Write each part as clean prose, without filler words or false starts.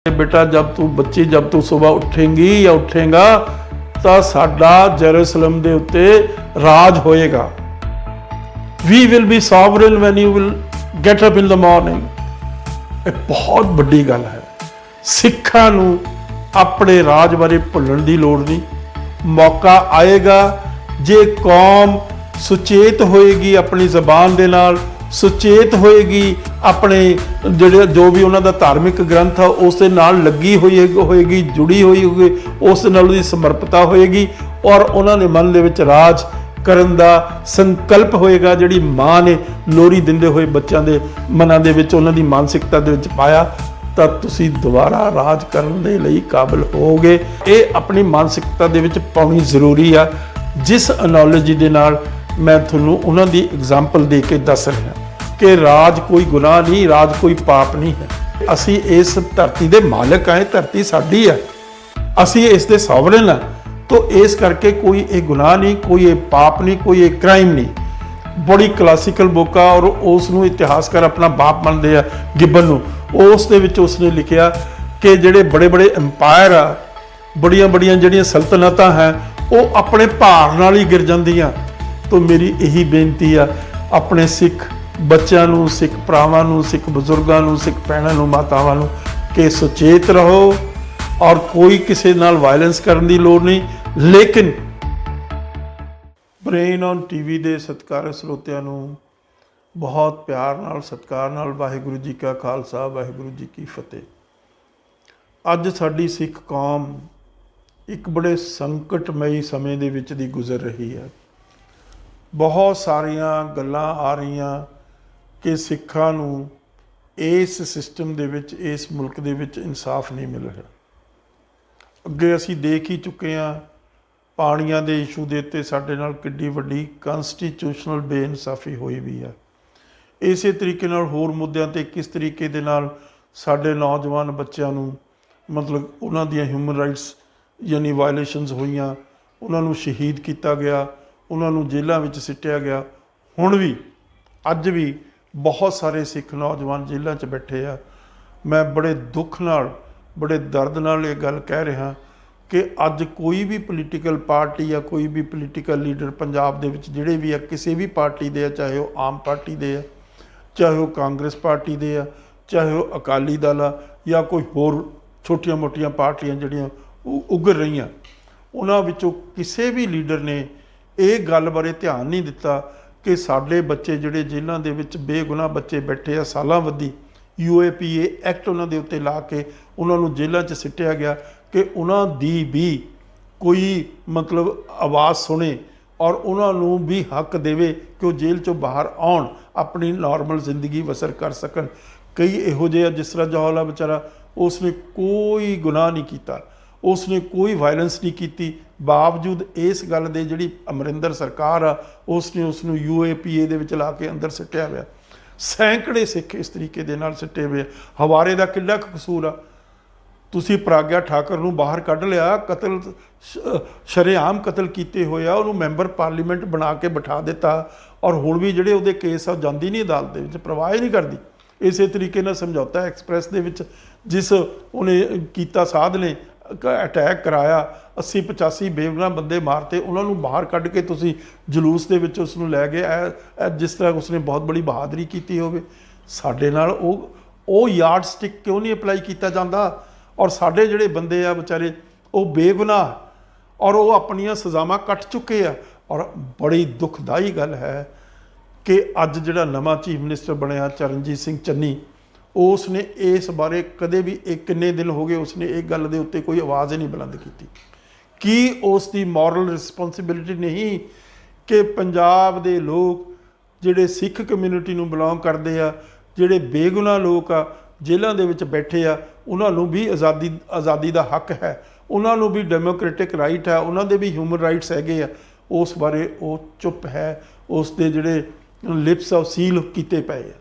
बेटा जब तू सुबह उठेंगी या उठेगा तो साडा जेरूसलम दे उत्ते राज होएगा। We will be sovereign when you will get up in the morning. एक बहुत बड़ी गल है। सिखां नूं अपने राज बारे भुल्लण दी लोड़ नहीं। मौका आएगा जे कौम सुचेत होएगी, अपनी जबान दे नाल सुचेत होएगी, अपने ਜਿਹੜੇ जो भी उन्हों का धार्मिक ग्रंथ है उस दे नाल लगी होएगी, जुड़ी हुई होगी, उस नाल उहदी समर्पता होएगी और उन्होंने मन दे विच राज करन दा संकल्प होएगा। जिहड़ी माँ ने लोरी दिंदे होए बच्चों के मनां दे विच उन्हां दी मानसिकता दे विच पाया तो तुसी दोबारा राज करन दे लई काबिल होगे। ये अपनी मानसिकता दे विच पाउणी जरूरी आ। जिस एनोलॉजी दे नाल मैं तुहानूं उन्हां दी एग्जाम्पल दे के दस रहा कि राज कोई गुनाह नहीं, राज कोई पाप नहीं है। असी इस धरती दे मालिक हैं, धरती साडी है, असी इस दे सॉवरन हैं। तो इस करके कोई एक गुनाह नहीं, कोई एक पाप नहीं, कोई एक क्राइम नहीं। बड़ी क्लासिकल बुक आ और उसनूं इतिहासकार अपना बाप मनदे आ गिब्बन नूं। उस दे विच उसने लिखिया कि जिहड़े बड़े बड़े एम्पायर आ, बड़ियां बड़ियां जिहड़ियां सल्तनतां हैं वो अपने भार नाल ही गिर जांदियां। तो मेरी यही बेनती आ अपने सिख बच्चों नूं, सिख भरावां नूं, सिख बजुर्गों नूं, सिख भैणां नूं, मातावां नूं कि सुचेत रहो और कोई किसी नाल वायलेंस करने की लोड़ नहीं। लेकिन ब्रेन ऑन टीवी दे सत्कार ਸਰੋਤਿਆਂ नूं बहुत प्यार नाल सत्कार नाल वाहिगुरू जी का खालसा वाहिगुरू जी की फतेह। अज साडी सिख कौम एक बड़े संकटमई समय दे विच दी गुजर रही है। बहुत सारियां गल्लां आ रहीआं कि सिखां नूं इस सिस्टम दे विच, इस मुल्क दे विच इंसाफ नहीं मिल रहा। अगे असीं देख ही चुके हैं पाणियां दे इशू दे उत्ते साडे नाल किड्डी वड्डी कॉन्स्टिट्यूशनल बेइंसाफी होई भी है। इसे तरीके नाल होर मुद्दों ते किस तरीके दे नाल साडे नौजवान बच्चों नूं मतलब उन्हां दियां ह्यूमन राइट्स यानी वायलेशनस होईयां, उन्हां नूं शहीद किया गया, उन्हां नूं जेलां विच सिट्टिया गया। हुण भी अज भी बहुत सारे सिख नौजवान जेलों च बैठे आ। मैं बड़े दुख नाल बड़े दर्द नाल ये गल कह रहा कि अज कोई भी पोलीटिकल पार्टी या कोई भी पोलीटिकल लीडर पंजाब दे विच जिहड़े भी आ, किसी भी पार्टी दे आ, चाहे वो आम पार्टी दे आ, चाहे वो कांग्रेस पार्टी दे आ, चाहे वो अकाली दल आ या कोई होर छोटियां मोटियां पार्टियां जिहड़ियां उगर रही, उन्हां विचों किसी भी लीडर ने ये गल बारे ध्यान नहीं दिता कि साडे बच्चे जिहड़े जेलों दे विच बेगुनाह बच्चे बैठे आ, सालां वधी UAPA एक्ट उन्हां दे उत्ते ला के उन्हां नूं जेलों च सिट्टिया गया कि उन्हां दी भी कोई मतलब आवाज़ सुने और उन्हां नूं भी हक देवे कि वो जेल चों बाहर आउण, अपनी नॉर्मल जिंदगी बसर कर सकन। कई इहो जिहा जिस तरह जौहला बेचारा, उसने कोई गुनाह नहीं किया, उसने कोई वायलेंस नहीं की, बावजूद इस गल दे जिहड़ी अमरिंदर सरकार आ उसने उसनूं UAPA दे विच ला के अंदर सिट्टिया होया। सैकड़े सिख इस तरीके दे नाल सिट्टे हुए। हवारे का किड्डा कसूर आ? तुसी प्राग्या ठाकर नूं बाहर कढ़ लिया, कतल शरेआम कतल किए होए आ, उहनूं मैंबर पार्लीमेंट बना के बिठा दिता और हुण भी जिहड़े उहदे केस आ जांदी नहीं अदालत दे विच, परवाह ही नहीं करदी। इस तरीके नाल समझौता एक्सप्रैस दे विच जिस उन्हें कीता साध ने अटैक कराया, 80-85 बेगुनाह बंदे मारते, उन्होंने बाहर कढ़ के तुसी जुलूस दे विच उसनूं लै गए जिस तरह उसने बहुत बड़ी बहादरी की होवे। साडे नाल ओ यार्ड स्टिक क्यों नहीं अपलाई किया जाता? और साडे जिहड़े बंदे आ बेचारे वो बेगुनाह और वो अपनियां सज़ावां कट चुके आ। और बड़ी दुखदाई गल है कि अज जिहड़ा नवां चीफ मिनिस्टर बनिया चरणजीत सिंह चन्नी, उसने इस बारे कदे भी एक किन्ने दिन हो गए उसने एक गल दे उत्ते कोई आवाज़ ही नहीं बुलंद की। कि उसकी मॉरल रिस्पोंसिबिलिटी नहीं कि पंजाब दे लोग जिहड़े सिख कम्यूनिटी नूं बिलोंग करते आ, जिहड़े बेगुनाह लोग आ जेलों दे विच बैठे आ, उन्हां नूं भी आज़ादी दा हक है, उन्हां नूं भी डेमोक्रेटिक राइट है, उन्हां दे भी ह्यूमन राइट्स हैगे आ। उस बारे वो चुप है, उस दे जिहड़े लिप्स आ सील कीते पए आ।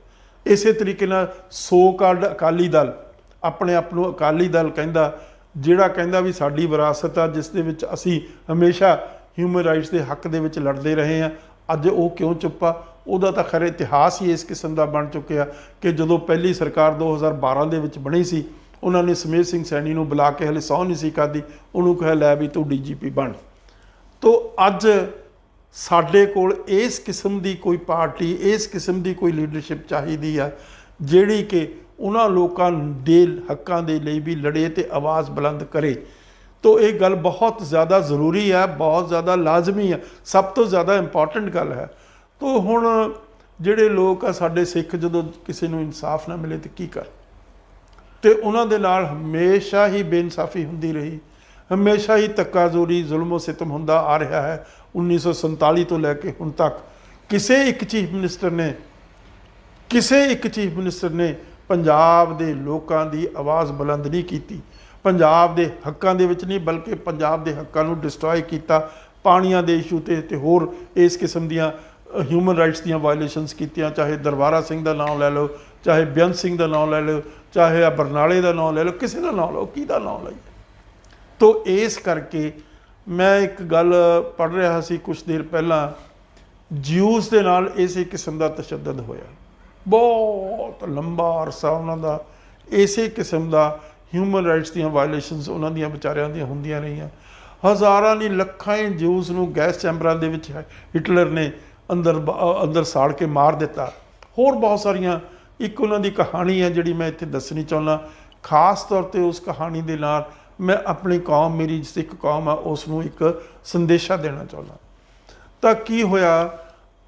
इस तरीके नाल सो काल्ड अकाली दल अपने आप को अकाली दल कहंदा, जिहड़ा कहंदा भी साडी विरासत आ जिस दे विच असीं हमेशा ह्यूमन राइट्स के हक दे विच लड़ते रहे हैं, अज वो क्यों चुप आ? उहदा तां खैर इतिहास ही इस किस्म का बन चुकिया कि जदों पहली सरकार 2012 दे विच बनी सी उन्होंने सुमेध सिंह सैनी ਨੂੰ बुला के हले सौं नहीं सी खाधी, ਉਹਨੂੰ ਕਿਹਾ ਲੈ भी तू DGP बन। तो अज साडे कोल इस किस्म की कोई पार्टी, इस किस्म की कोई लीडरशिप चाहिदी है जिहड़ी कि उन्हां लोकां दे हक्कां दे लई भी लड़े ते आवाज़ बुलंद करे। तो ये गल बहुत ज़्यादा ज़रूरी है, बहुत ज़्यादा लाजमी है, सब तो ज़्यादा इंपॉर्टेंट गल है। तो हुण जिहड़े लोग आ साडे सिख जदों किसी नूं इंसाफ ना मिले तो की कर, तो उन्हां दे नाल हमेशा ही बेइंसाफी हुंदी रही, हमेशा ही धक्काजोरी जुल्मो सितम हुंदा आ रहा है। 1947 तो लैके हुण तक किसी एक चीफ मिनिस्टर ने पंजाब दे लोकां दी आवाज़ बुलंद नहीं कीती, पंजाब दे हक्कां दे विच नहीं, बल्कि पंजाब दे हक्कां नूं डिस्ट्रॉय कीता। पाणियां दे इशू ते होर इस किस्म दियां ह्यूमन राइट्स दियां वायलेशनस कीतियां, चाहे दरबारा सिंह दा नाम लै लो, चाहे बेअंत सिंह दा नाम लै लो, चाहे आ बरनाले दा नाम लै लो, किसी दा नाम लो, किहदा नाम लईए। तो इस करके मैं एक गल पढ़ रहा सी कुछ देर पहला, ज्यूस दे नाल इस किस्म का तशद्दद होया, बहुत लंबा अरसा उन्हां दा इस किस्म का ह्यूमन राइट्स दियां वायलेशनस उन्हां दियां विचारियां दियां हुंदियां रहियां। हज़ारां नहीं लखां ज्यूस नूं गैस चैंबरां दे विच हिटलर ने अंदर साड़ के मार दिता। होर बहुत सारियां, एक उन्हां दी कहानी है जिहड़ी मैं इत्थे दसनी चाहुंदा, खास तौर पर उस कहानी दे नाल मैं अपनी कौम, मेरी सिख कौम आ, उसनूं एक संदेशा देना चाहुंदा। तां की होया,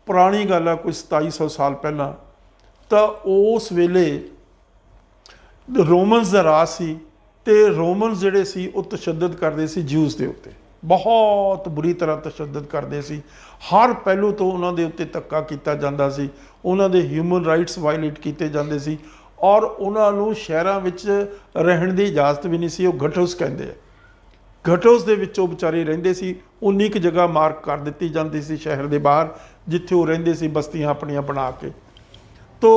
पुरानी गल आ कोई 2700 साल पहला, तो उस वेले रोमन्स का राज सी, ते रोमन्स जिहड़े सी वो तशद्दद करते सी ज्यूस के उत्ते, बहुत बुरी तरह तशद्दद करते सी। हर पहलू तो उन्हां दे उत्ते धक्का कीता जांदा सी, उन्हां दे ह्यूमन राइट्स वायलेट कीते जांदे सी, और उन्हां नूं शहरां विच रहण दी इजाजत भी नहीं सी। वो घटोस कहंदे आ, घटोस दे विच वो बेचारे रहिंदे सी, उन्नी क जगह मार्क कर दित्ती जांदी सी शहर दे बाहर जिथे वो रहिंदे सी बस्तियां अपनियां बना के। तो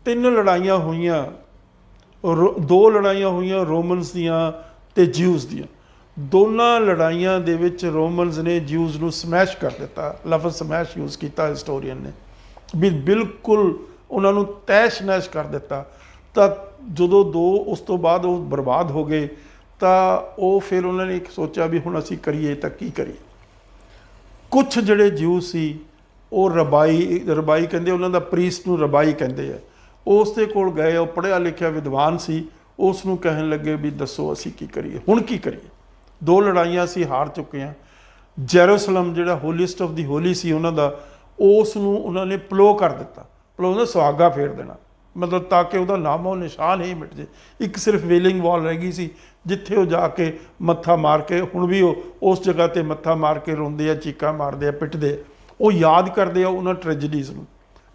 3 लड़ाइयां होईयां, 2 लड़ाइयां होईयां रोमन्स दियां ते ज्यूस दियां। दोनों लड़ाइयां दे विच रोमन्स ने ज्यूस नूं समैश कर दिता, लफ्ज़ समैश यूज़ किया हिस्टोरीयन ने, भी बिल्कुल उन्हां नूं तैश नैश कर दिता। तो जदों 2 उस तो बाद वो बर्बाद हो गए, तो वो फिर उन्होंने सोचा भी हुण असीं करिए तां की करिए। कुछ जिहड़े ज्यूस सी वो रबाई कहंदे, उन्हां दा प्रीस्ट नूं रबाई कहंदे आ, उस दे कोल गए, वो पढ़िया लिखिया विद्वान सी, उस नूं कहण लगे भी दसो असीं की करिए, हुण की करिए। 2 लड़ाइयां असीं हार चुके हैं। जेरूसलम जिहड़ा होलीस्ट ऑफ दी होली सी उन्हां दा, उस नूं उन्होंने प्लो कर दिता, प्लो ने सुहागा फेर देना, मतलब ताकि वह नामो निशान ही मिट जाए। एक सिर्फ वेलिंग वॉल रह गई सी जिथे वो जाके मत्था मार के, हुण भी वो उस जगह पर मत्था मार के रोंदे आ, चीकां मारदे आ, पिटदे आ, वो याद करते आ उन्हां ट्रेजिडीज़ नूं।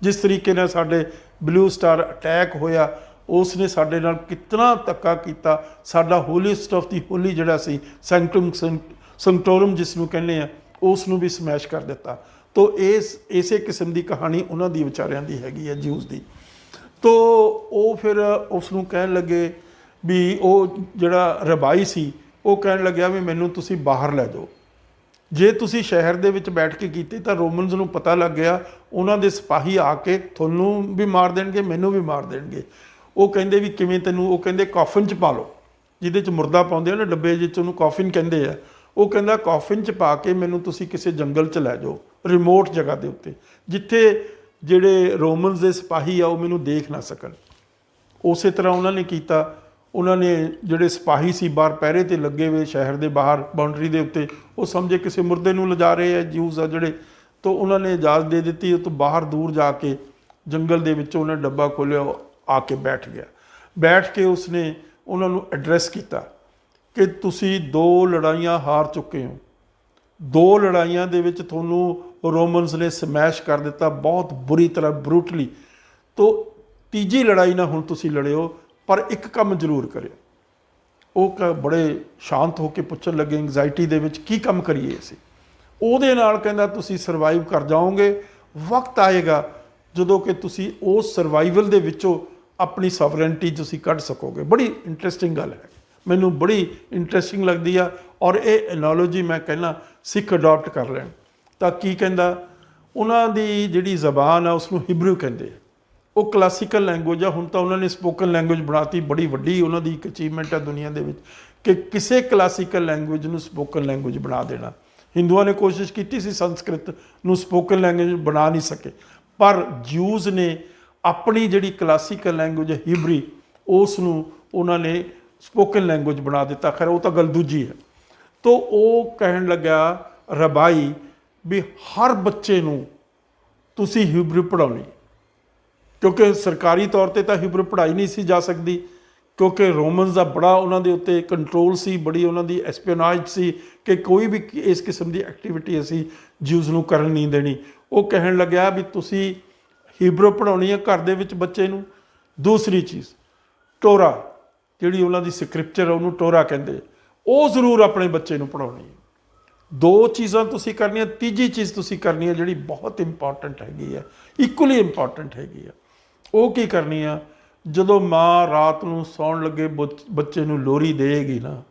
जिस तरीके नाल साडे ब्लू स्टार अटैक होया, उसने साडे नाल कितना धक्का कीता, साडा होलीस्ट ऑफ दी होली जिहड़ा सी सैंक्टम सैंक्टोरम जिसनूं कहने आ, उसनूं भी समैश कर दिता। तो इसे किस्म की कहानी उन्हां दी विचारियां दी हैगी है ज्यूस दी। तो वो फिर उसनूं कहण लगे भी वो जिहड़ा रबाई सी वो कहण लग्या भी मैनूं तुसीं बाहर लै जाओ, जे तुसीं शहर दे विच बैठ के कीते तां रोमन्स नूं पता लग गया, उन्हां दे सिपाही आके तुहानूं भी मार देणगे, मैनूं भी मार देणगे। वो कहिंदे भी किवें तैनूं, वो कहिंदे कॉफिन च पा लो, जिहदे च मुर्दा पाउंदे आ ना डब्बे जिच, उहनूं कॉफिन कहंदे आ। वो कहंदा कॉफिन च पा के मैनूं तुसीं किसी जंगल च लै जाओ, रिमोट जगह दे उत्ते, जिथे जिहड़े रोमन्स दे सिपाही आ वो मैनूं देख ना सकन। उस तरह उन्होंने किया, उन्होंने जिहड़े सिपाही सी बाहर पहरे ते लगे हुए शहर के बाहर बाउंड्री के उत्ते, वो समझे किसी मुर्दे नूं लिजा रहे हैं ज्यूस आ जिहड़े, तो उन्होंने इजाज़त दे दी। तो बाहर दूर जाके जंगल के विचों उन्हें डब्बा खोलिया, आके बैठ गया। बैठ के उसने उन्होंने एड्रैस किया कि तुसी 2 लड़ाइयां हार चुके हो, 2 लड़ाइयां दे विच तुहानूं रोमन्स ने समैश कर दिता बहुत बुरी तरह, ब्रूटली। तो तीजी लड़ाई ना हुण तुसी लड़िओ, पर एक काम जरूर करिओ। वो बड़े शांत होकर पुछण लगे एंगजाइटी दे विच की काम करिए असीं। ਉਹਦੇ ਨਾਲ ਕਹਿੰਦਾ ਤੁਸੀਂ ਸਰਵਾਈਵ कर जाओगे, वक्त आएगा ਜਦੋਂ कि ਤੁਸੀਂ उस ਸਰਵਾਈਵਲ ਦੇ ਵਿੱਚੋਂ अपनी सॉवरेंटी ਤੁਸੀਂ ਕੱਢ ਸਕੋਗੇ। बड़ी इंटरेस्टिंग गल है, मैनू बड़ी इंटरेस्टिंग लगती है। और ये एनोलॉजी मैं कहना सिख अडॉप्ट कर लैन। तो की कहता, उन्हां दी जिहड़ी ज़बान आ उसनूं हिब्रू कहंदे आ, ਉਹ ਕਲਾਸੀਕਲ ਲੈਂਗੁਏਜ ਆ। ਹੁਣ ਤਾਂ ਉਹਨਾਂ ਨੇ ਸਪੋਕਨ ਲੈਂਗੁਏਜ ਬਣਾਤੀ, ਬੜੀ ਵੱਡੀ ਉਹਨਾਂ ਦੀ ਇੱਕ ਅਚੀਵਮੈਂਟ ਹੈ ਦੁਨੀਆ ਦੇ ਵਿੱਚ ਕਿ ਕਿਸੇ ਕਲਾਸੀਕਲ ਲੈਂਗੁਏਜ ਨੂੰ ਸਪੋਕਨ ਲੈਂਗੁਏਜ ਬਣਾ ਦੇਣਾ। ਹਿੰਦੂਆਂ ਨੇ ਕੋਸ਼ਿਸ਼ ਕੀਤੀ ਸੀ, ਸੰਸਕ੍ਰਿਤ ਨੂੰ ਸਪੋਕਨ ਲੈਂਗੁਏਜ ਬਣਾ ਨਹੀਂ ਸਕੇ, ਪਰ ਜਿਊਜ਼ ਨੇ ਆਪਣੀ ਜਿਹੜੀ ਕਲਾਸੀਕਲ ਲੈਂਗੁਏਜ ਹਿਬਰੀ ਉਸ ਨੂੰ ਉਹਨਾਂ ਨੇ ਸਪੋਕਨ ਲੈਂਗੁਏਜ ਬਣਾ ਦਿੱਤਾ। ਖੈਰ ਉਹ ਤਾਂ ਗੱਲ ਦੂਜੀ ਹੈ। ਤੋ ਉਹ ਕਹਿਣ ਲੱਗਾ ਰਬਾਈ ਵੀ ਹਰ ਬੱਚੇ ਨੂੰ ਤੁਸੀਂ ਹਿਬਰੂ ਪੜ੍ਹਾਉਣੀ, ਕਿਉਂਕਿ ਸਰਕਾਰੀ ਤੌਰ ਤੇ ਤਾਂ ਹਿਬਰੂ ਪੜ੍ਹਾਈ ਨਹੀਂ ਸੀ ਜਾ ਸਕਦੀ, ਕਿਉਂਕਿ ਰੋਮਨਸ ਦਾ ਬੜਾ ਉਹਨਾਂ ਦੇ ਉੱਤੇ ਕੰਟਰੋਲ ਸੀ, ਬੜੀ ਉਹਨਾਂ ਦੀ ਐਸਪੀਓਨਾਜ ਸੀ ਕਿ ਕੋਈ ਵੀ ਇਸ ਕਿਸਮ ਦੀ ਐਕਟੀਵਿਟੀ ਅਸੀਂ ਜਿਊਜ਼ ਨੂੰ ਕਰਨ ਨਹੀਂ ਦੇਣੀ। ਉਹ ਕਹਿਣ ਲੱਗਿਆ ਵੀ ਤੁਸੀਂ ਹਿਬਰੂ ਪੜ੍ਹਾਉਣੀ ਹੈ ਘਰ ਦੇ ਵਿੱਚ ਬੱਚੇ ਨੂੰ। ਦੂਸਰੀ ਚੀਜ਼ ਟੋਰਾ, ਜਿਹੜੀ ਉਹਨਾਂ ਦੀ ਸਕ੍ਰਿਪਚਰ ਉਹਨੂੰ ਟੋਰਾ ਕਹਿੰਦੇ, ਉਹ ਜ਼ਰੂਰ ਆਪਣੇ ਬੱਚੇ ਨੂੰ ਪੜ੍ਹਾਉਣੀ ਹੈ। ਦੋ ਚੀਜ਼ਾਂ ਤੁਸੀਂ ਕਰਨੀਆਂ। ਤੀਜੀ ਚੀਜ਼ ਤੁਸੀਂ ਕਰਨੀ ਹੈ ਜਿਹੜੀ ਬਹੁਤ ਇੰਪੋਰਟੈਂਟ ਹੈਗੀ ਹੈ, ਇਕੁਅਲੀ ਇੰਪੋਰਟੈਂਟ ਹੈਗੀ ਆ। ਉਹ ਕੀ ਕਰਨੀ ਆ? ਜਦੋਂ ਮਾਂ ਰਾਤ ਨੂੰ ਸੌਣ ਲੱਗੇ ਬੱਚੇ ਨੂੰ ਲੋਰੀ ਦੇਗੀ ਨਾ,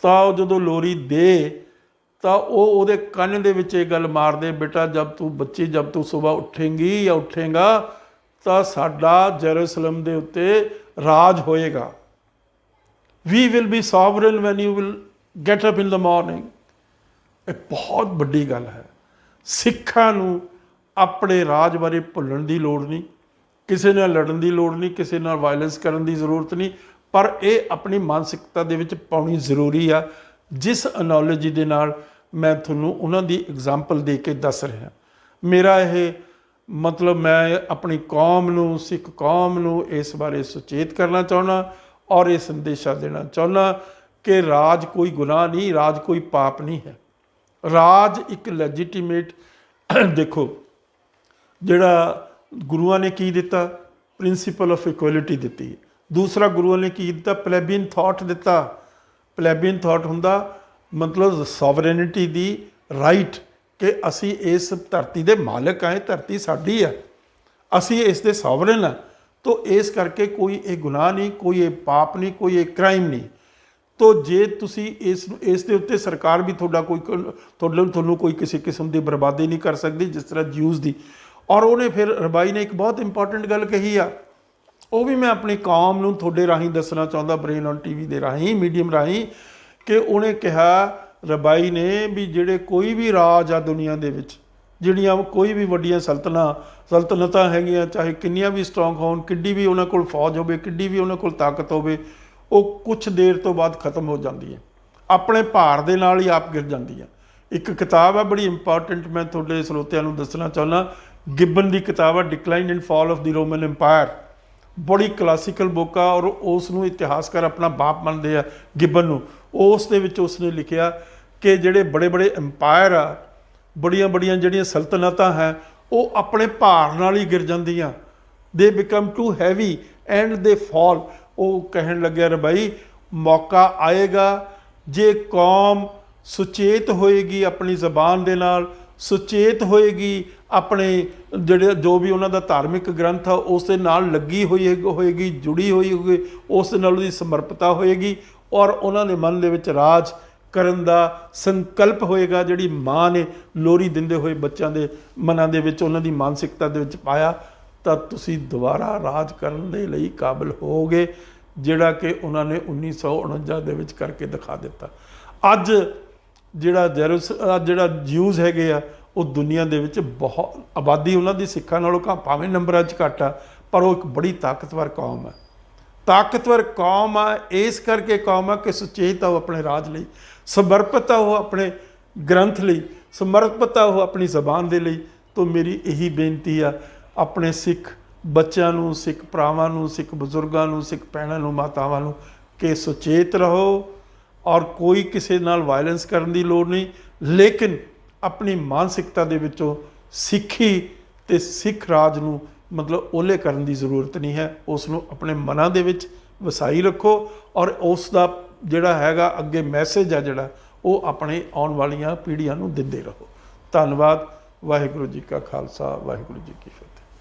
ਤਾਂ ਉਹ ਜਦੋਂ ਲੋਰੀ ਦੇ ਤਾਂ ਉਹ ਉਹਦੇ ਕੰਨ ਦੇ ਵਿੱਚ ਇਹ ਗੱਲ ਮਾਰ ਦੇ, ਬੇਟਾ ਜਬ ਤੂੰ ਸੁਬਹ ਉੱਠੇਂਗੀ ਜਾਂ ਉੱਠੇਗਾ ਤਾਂ ਸਾਡਾ ਜੈਰੂਸਲਮ ਦੇ ਉੱਤੇ ਰਾਜ ਹੋਏਗਾ। We will be sovereign when you will get up in the morning. ਇਹ ਬਹੁਤ ਵੱਡੀ ਗੱਲ ਹੈ। ਸਿੱਖਾਂ ਨੂੰ ਆਪਣੇ ਰਾਜ ਬਾਰੇ ਭੁੱਲਣ ਦੀ ਲੋੜ ਨਹੀਂ, ਕਿਸੇ ਨਾਲ ਲੜਨ ਦੀ ਲੋੜ ਨਹੀਂ, ਕਿਸੇ ਨਾਲ ਵਾਇਲੈਂਸ ਕਰਨ ਦੀ ਜ਼ਰੂਰਤ ਨਹੀਂ, ਪਰ ਇਹ ਆਪਣੀ ਮਾਨਸਿਕਤਾ ਦੇ ਵਿੱਚ ਪਾਉਣੀ ਜ਼ਰੂਰੀ ਆ। ਜਿਸ ਐਨੋਲੋਜੀ ਦੇ ਨਾਲ ਮੈਂ ਤੁਹਾਨੂੰ ਉਹਨਾਂ ਦੀ ਐਗਜ਼ਾਮਪਲ ਦੇ ਕੇ ਦੱਸ ਰਿਹਾ, ਮੇਰਾ ਇਹ ਮਤਲਬ ਮੈਂ ਆਪਣੀ ਕੌਮ ਨੂੰ, ਸਿੱਖ ਕੌਮ ਨੂੰ ਇਸ ਬਾਰੇ ਸੁਚੇਤ ਕਰਨਾ ਚਾਹੁੰਦਾ ਔਰ ਇਹ ਸੰਦੇਸ਼ਾ ਦੇਣਾ ਚਾਹੁੰਦਾ ਕਿ ਰਾਜ ਕੋਈ ਗੁਨਾਹ ਨਹੀਂ, ਰਾਜ ਕੋਈ ਪਾਪ ਨਹੀਂ ਹੈ। ਰਾਜ ਇੱਕ ਲੈਜੀਟੀਮੇਟ, ਦੇਖੋ ਜਿਹੜਾ ਗੁਰੂਆਂ ਨੇ ਕੀ ਦਿੱਤਾ? ਪ੍ਰਿੰਸੀਪਲ ਆਫ ਇਕੁਐਲਿਟੀ ਦਿੱਤੀ। ਦੂਸਰਾ ਗੁਰੂਆਂ ਨੇ ਕੀ ਦਿੱਤਾ? ਪਲੇਬੀਅਨ ਥਾਟ ਦਿੱਤਾ। ਪਲੇਬੀਅਨ ਥਾਟ ਹੁੰਦਾ ਮਤਲਬ ਸੋਵਰੇਨਿਟੀ ਦੀ ਰਾਈਟ, ਕਿ ਅਸੀਂ ਇਸ ਧਰਤੀ ਦੇ ਮਾਲਕ ਹਾਂ, ਧਰਤੀ ਸਾਡੀ ਆ, ਅਸੀਂ ਇਸ ਦੇ ਸੋਵਰਨ ਹਾਂ। ਤੋ ਇਸ ਕਰਕੇ ਕੋਈ ਇਹ ਗੁਨਾਹ ਨਹੀਂ, ਕੋਈ ਇਹ ਪਾਪ ਨਹੀਂ, ਕੋਈ ਇਹ ਕ੍ਰਾਈਮ ਨਹੀਂ। ਤੋ ਜੇ ਤੁਸੀਂ ਇਸ ਦੇ ਉੱਤੇ ਸਰਕਾਰ ਵੀ ਤੁਹਾਨੂੰ ਕੋਈ ਕਿਸੇ ਕਿਸਮ ਦੀ ਬਰਬਾਦੀ ਨਹੀਂ ਕਰ ਸਕਦੀ, ਜਿਸ ਤਰ੍ਹਾਂ ਜਿਊਜ਼ ਦੀ। ਔਰ ਉਹਨੇ ਫਿਰ ਰਬਾਈ ਨੇ ਇੱਕ ਬਹੁਤ ਇੰਪੋਰਟੈਂਟ ਗੱਲ ਕਹੀ ਆ, ਉਹ ਵੀ ਮੈਂ ਆਪਣੀ ਕੌਮ ਨੂੰ ਤੁਹਾਡੇ ਰਾਹੀਂ ਦੱਸਣਾ ਚਾਹੁੰਦਾ, ਬ੍ਰੇਨ ਔਨ ਟੀਵੀ ਦੇ ਰਾਹੀਂ, ਮੀਡੀਅਮ ਰਾਹੀਂ, ਕਿ ਉਹਨੇ ਕਿਹਾ ਰਬਾਈ ਨੇ ਵੀ ਜਿਹੜੇ ਕੋਈ ਵੀ ਰਾਜ ਆ ਦੁਨੀਆ ਦੇ ਵਿੱਚ, ਜਿਹੜੀਆਂ ਕੋਈ ਵੀ ਵੱਡੀਆਂ ਸਲਤਨਤਾਂ ਹੈਗੀਆਂ, ਚਾਹੇ ਕਿੰਨੀਆਂ ਵੀ ਸਟਰੋਂਗ ਹੋਣ, ਕਿੱਡੀ ਵੀ ਉਹਨਾਂ ਕੋਲ ਫੌਜ ਹੋਵੇ, ਕਿੱਡੀ ਵੀ ਉਹਨਾਂ ਕੋਲ ਤਾਕਤ ਹੋਵੇ, ਉਹ ਕੁਛ ਦੇਰ ਤੋਂ ਬਾਅਦ ਖਤਮ ਹੋ ਜਾਂਦੀ ਹੈ, ਆਪਣੇ ਭਾਰ ਦੇ ਨਾਲ ਹੀ ਆਪ ਗਿਰ ਜਾਂਦੀ ਹੈ। ਇੱਕ ਕਿਤਾਬ ਹੈ ਬੜੀ ਇੰਪੋਰਟੈਂਟ, ਮੈਂ ਤੁਹਾਡੇ ਸਰੋਤਿਆਂ ਨੂੰ ਦੱਸਣਾ ਚਾਹੁੰਦਾ, ਗਿਬਨ ਦੀ ਕਿਤਾਬ ਹੈ, decline and fall of the Roman empire. ਬੜੀ ਕਲਾਸੀਕਲ ਬੁੱਕ ਆ ਔਰ ਉਸ ਨੂੰ ਇਤਿਹਾਸਕਾਰ ਆਪਣਾ ਬਾਪ ਮੰਨਦੇ ਆ ਗਿਬਨ ਨੂੰ। ਉਸ ਦੇ ਵਿੱਚ ਉਸਨੇ ਲਿਖਿਆ ਕਿ ਜਿਹੜੇ ਬੜੇ ਬੜੇ ਐਮਪਾਇਰ ਆ, ਬੜੀਆਂ ਬੜੀਆਂ ਜਿਹੜੀਆਂ ਸਲਤਨਤਾਂ ਹੈ, ਉਹ ਆਪਣੇ ਭਾਰ ਨਾਲ ਹੀ ਗਿਰ ਜਾਂਦੀਆਂ। They become too heavy and they fall. ਉਹ ਕਹਿਣ ਲੱਗਿਆ ਰਬਾਈ ਮੌਕਾ ਆਏਗਾ ਜੇ ਕੌਮ ਸੁਚੇਤ ਹੋਏਗੀ, ਆਪਣੀ ਜ਼ਬਾਨ ਦੇ ਨਾਲ ਸੁਚੇਤ ਹੋਏਗੀ, ਆਪਣੇ ਜੋ ਵੀ ਉਹਨਾਂ ਦਾ ਧਾਰਮਿਕ ਗ੍ਰੰਥ ਆ ਉਸ ਦੇ ਨਾਲ ਲੱਗੀ ਹੋਏਗੀ, ਜੁੜੀ ਹੋਈ ਉਸ ਦੇ ਨਾਲ ਉਹਦੀ ਸਮਰਪਿਤਾ ਹੋਏਗੀ, ਔਰ ਉਹਨਾਂ ਦੇ ਮਨ ਦੇ ਵਿੱਚ ਰਾਜ ਕਰਨ ਦਾ ਸੰਕਲਪ ਹੋਏਗਾ। ਜਿਹੜੀ ਮਾਂ ਨੇ ਲੋਰੀ ਦਿੰਦੇ ਹੋਏ ਬੱਚਿਆਂ ਦੇ ਮਨਾਂ ਦੇ ਵਿੱਚ, ਉਹਨਾਂ ਦੀ ਮਾਨਸਿਕਤਾ ਦੇ ਵਿੱਚ ਪਾਇਆ, ਤਾਂ ਤੁਸੀਂ ਦੁਬਾਰਾ ਰਾਜ ਕਰਨ ਦੇ ਲਈ ਕਾਬਿਲ ਹੋਵੋਗੇ, ਜਿਹੜਾ ਕਿ ਉਹਨਾਂ ਨੇ 1949 ਦੇ ਵਿੱਚ ਕਰਕੇ ਦਿਖਾ ਦਿੱਤਾ। ਅੱਜ ਜਿਹੜਾ ਜਿਊਜ਼ ਹੈਗੇ ਆ, ਉਹ ਦੁਨੀਆ ਦੇ ਵਿੱਚ ਬਹੁਤ ਆਬਾਦੀ ਉਹਨਾਂ ਦੀ ਸਿੱਖਾਂ ਨਾਲੋਂ ਭਾਵੇਂ ਨੰਬਰਾਂ 'ਚ ਘੱਟ ਆ, ਪਰ ਉਹ ਇੱਕ ਬੜੀ ਤਾਕਤਵਰ ਕੌਮ ਹੈ। ਤਾਕਤਵਰ ਕੌਮ ਆ ਇਸ ਕਰਕੇ ਕੌਮ ਆ ਕਿ ਸੁਚੇਤ ਆ ਉਹ ਆਪਣੇ ਰਾਜ ਲਈ, ਸਮਰਪਿਤ ਆ ਉਹ ਆਪਣੇ ਗ੍ਰੰਥ ਲਈ, ਸਮਰਪਿਤ ਆ ਉਹ ਆਪਣੀ ਜ਼ਬਾਨ ਦੇ ਲਈ। ਤੋਂ ਮੇਰੀ ਇਹੀ ਬੇਨਤੀ ਆ ਆਪਣੇ ਸਿੱਖ ਬੱਚਿਆਂ ਨੂੰ, ਸਿੱਖ ਭਰਾਵਾਂ ਨੂੰ, ਸਿੱਖ ਬਜ਼ੁਰਗਾਂ ਨੂੰ, ਸਿੱਖ ਭੈਣਾਂ ਨੂੰ, ਮਾਤਾਵਾਂ ਨੂੰ ਕਿ ਸੁਚੇਤ ਰਹੋ ਔਰ ਕੋਈ ਕਿਸੇ ਨਾਲ ਵਾਇਲੈਂਸ ਕਰਨ ਦੀ ਲੋੜ ਨਹੀਂ, ਲੇਕਿਨ ਆਪਣੀ ਮਾਨਸਿਕਤਾ ਦੇ ਵਿੱਚੋਂ ਸਿੱਖੀ ਅਤੇ ਸਿੱਖ ਰਾਜ ਨੂੰ ਮਤਲਬ ਓਹਲੇ ਕਰਨ ਦੀ ਜ਼ਰੂਰਤ ਨਹੀਂ ਹੈ। ਉਸ ਨੂੰ ਆਪਣੇ ਮਨਾਂ ਦੇ ਵਿੱਚ ਵਸਾਈ ਰੱਖੋ ਔਰ ਉਸ ਦਾ ਜਿਹੜਾ ਹੈਗਾ ਅੱਗੇ ਮੈਸੇਜ ਆ ਜਿਹੜਾ ਉਹ ਆਪਣੇ ਆਉਣ ਵਾਲੀਆਂ ਪੀੜ੍ਹੀਆਂ ਨੂੰ ਦਿੰਦੇ ਰਹੋ। ਧੰਨਵਾਦ। ਵਾਹਿਗੁਰੂ ਜੀ ਕਾ ਖਾਲਸਾ, ਵਾਹਿਗੁਰੂ ਜੀ ਕੀ ਫਤਿਹ।